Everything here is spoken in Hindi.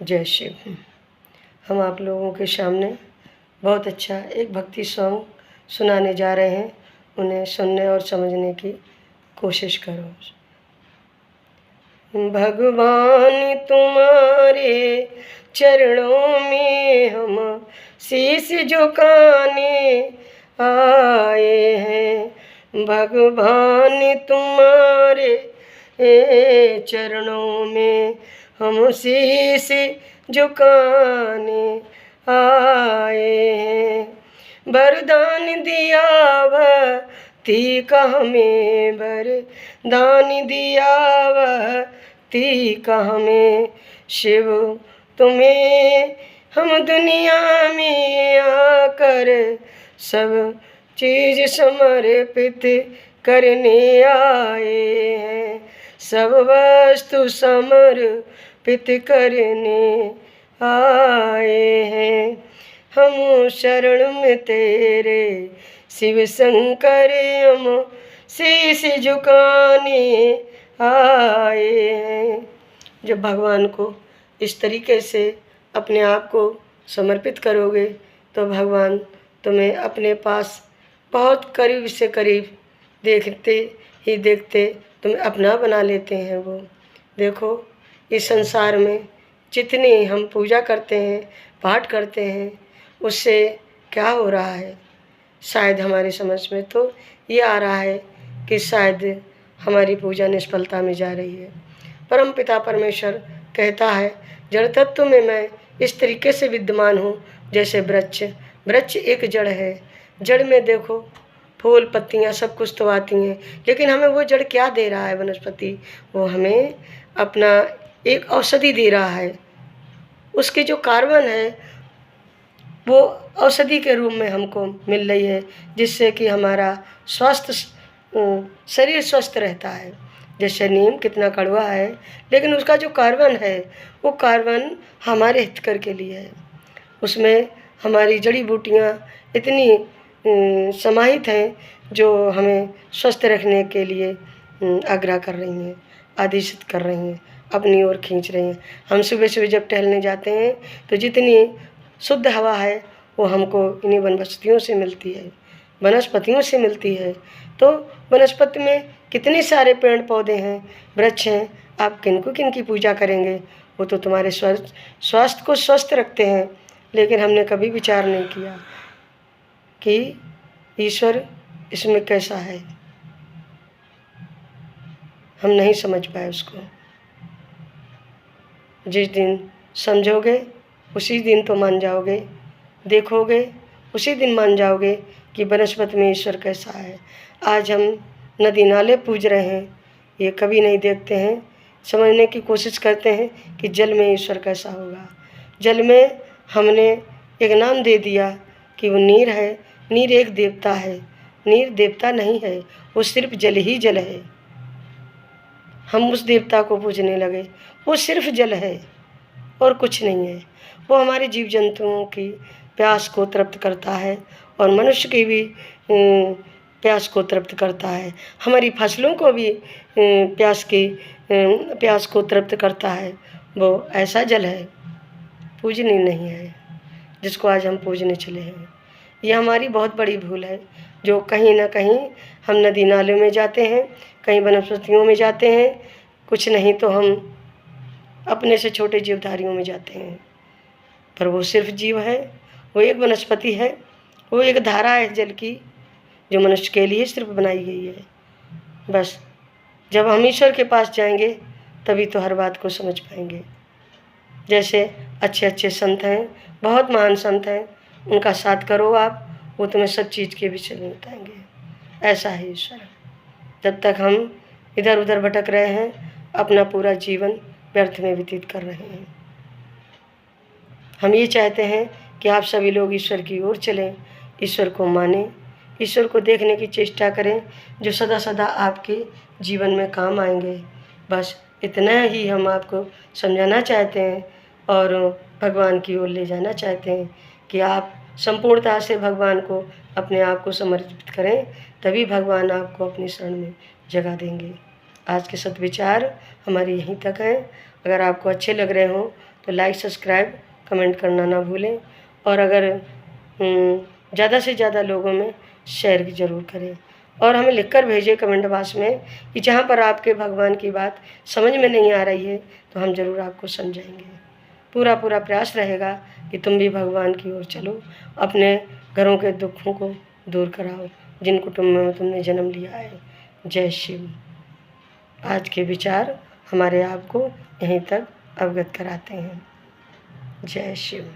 जय शिव। हम आप लोगों के सामने बहुत अच्छा एक भक्ति सॉन्ग सुनाने जा रहे हैं। उन्हें सुनने और समझने की कोशिश करो। भगवान तुम्हारे चरणों में हम शीश झुकाने आए हैं। भगवान तुम्हारे चरणों में हम शीश झुकाने आए हैं। वरदान दिया वती का हमें, वरदान दिया वती का हमें। शिव तुम्हें हम दुनिया में आकर सब चीज़ समर्पित करने आए हैं। सब वस्तु समर्पित करने आए हैं। हम शरण में तेरे शिव शंकर हम शीश झुकाने आए हैं। जब भगवान को इस तरीके से अपने आप को समर्पित करोगे तो भगवान तुम्हें अपने पास बहुत करीब से करीब देखते ही देखते तुम्हें अपना बना लेते हैं। वो देखो, इस संसार में जितनी हम पूजा करते हैं, पाठ करते हैं, उससे क्या हो रहा है? शायद हमारी समझ में तो ये आ रहा है कि शायद हमारी पूजा निष्फलता में जा रही है। परम पिता परमेश्वर कहता है, जड़ तत्व में मैं इस तरीके से विद्यमान हूँ जैसे वृक्ष। वृक्ष एक जड़ है। जड़ में देखो फूल पत्तियाँ सब कुछ तो आती हैं, लेकिन हमें वो जड़ क्या दे रहा है? वनस्पति वो हमें अपना एक औषधि दे रहा है। उसके जो कार्बन है वो औषधि के रूप में हमको मिल रही है, जिससे कि हमारा स्वास्थ्य शरीर स्वस्थ रहता है। जैसे नीम कितना कड़वा है, लेकिन उसका जो कार्बन है वो कार्बन हमारे हितकर के लिए है। उसमें हमारी जड़ी बूटियाँ इतनी समाहित हैं जो हमें स्वस्थ रखने के लिए आग्रह कर रही हैं, आदेशित कर रही हैं, अपनी ओर खींच रही हैं। हम सुबह सुबह जब टहलने जाते हैं तो जितनी शुद्ध हवा है वो हमको इन्हीं वनस्पतियों से मिलती है, वनस्पतियों से मिलती है। तो वनस्पति में कितने सारे पेड़ पौधे हैं, वृक्ष हैं। आप किनकी पूजा करेंगे? वो तो तुम्हारे स्वास्थ्य को स्वस्थ रखते हैं। लेकिन हमने कभी विचार नहीं किया कि ईश्वर इसमें कैसा है। हम नहीं समझ पाए उसको। जिस दिन समझोगे उसी दिन तो मान जाओगे, देखोगे उसी दिन मान जाओगे कि वनस्पति में ईश्वर कैसा है। आज हम नदी नाले पूज रहे हैं, ये कभी नहीं देखते हैं, समझने की कोशिश करते हैं कि जल में ईश्वर कैसा होगा। जल में हमने एक नाम दे दिया कि वो नीर है। नीर एक देवता है। नीर देवता नहीं है, वो सिर्फ जल ही जल है। हम उस देवता को पूजने लगे। वो सिर्फ जल है और कुछ नहीं है। वो हमारे जीव जंतुओं की प्यास को तृप्त करता है और मनुष्य की भी प्यास को तृप्त करता है। हमारी फसलों को भी प्यास को तृप्त करता है। वो ऐसा जल है, पूजनीय नहीं है, जिसको आज हम पूजने चले हैं। ये हमारी बहुत बड़ी भूल है, जो कहीं ना कहीं हम नदी नालों में जाते हैं, कहीं वनस्पतियों में जाते हैं, कुछ नहीं तो हम अपने से छोटे जीवधारियों में जाते हैं। पर वो सिर्फ जीव है, वो एक वनस्पति है, वो एक धारा है जल की, जो मनुष्य के लिए सिर्फ बनाई गई है। बस जब हम ईश्वर के पास जाएंगे तभी तो हर बात को समझ पाएंगे। जैसे अच्छे अच्छे संत हैं, बहुत महान संत हैं, उनका साथ करो आप, वो तुम्हें सब चीज़ के विषय में बताएंगे। ऐसा है ईश्वर। जब तक हम इधर उधर भटक रहे हैं, अपना पूरा जीवन व्यर्थ में व्यतीत कर रहे हैं। हम ये चाहते हैं कि आप सभी लोग ईश्वर की ओर चलें, ईश्वर को मानें, ईश्वर को देखने की चेष्टा करें, जो सदा सदा आपके जीवन में काम आएंगे। बस इतना ही हम आपको समझाना चाहते हैं और भगवान की ओर ले जाना चाहते हैं कि आप संपूर्णता से भगवान को अपने आप को समर्पित करें, तभी भगवान आपको अपनी शरण में जगह देंगे। आज के सद्विचार हमारे यहीं तक हैं। अगर आपको अच्छे लग रहे हों तो लाइक सब्सक्राइब कमेंट करना ना भूलें। और अगर ज़्यादा से ज़्यादा लोगों में शेयर ज़रूर करें और हमें लिखकर भेजें कमेंट बॉक्स में कि जहाँ पर आपके भगवान की बात समझ में नहीं आ रही है तो हम ज़रूर आपको समझाएंगे। पूरा प्रयास रहेगा कि तुम भी भगवान की ओर चलो, अपने घरों के दुखों को दूर कराओ जिन कुटुंब में तुमने जन्म लिया है। जय शिव। आज के विचार हमारे आप को यहीं तक अवगत कराते हैं। जय शिव।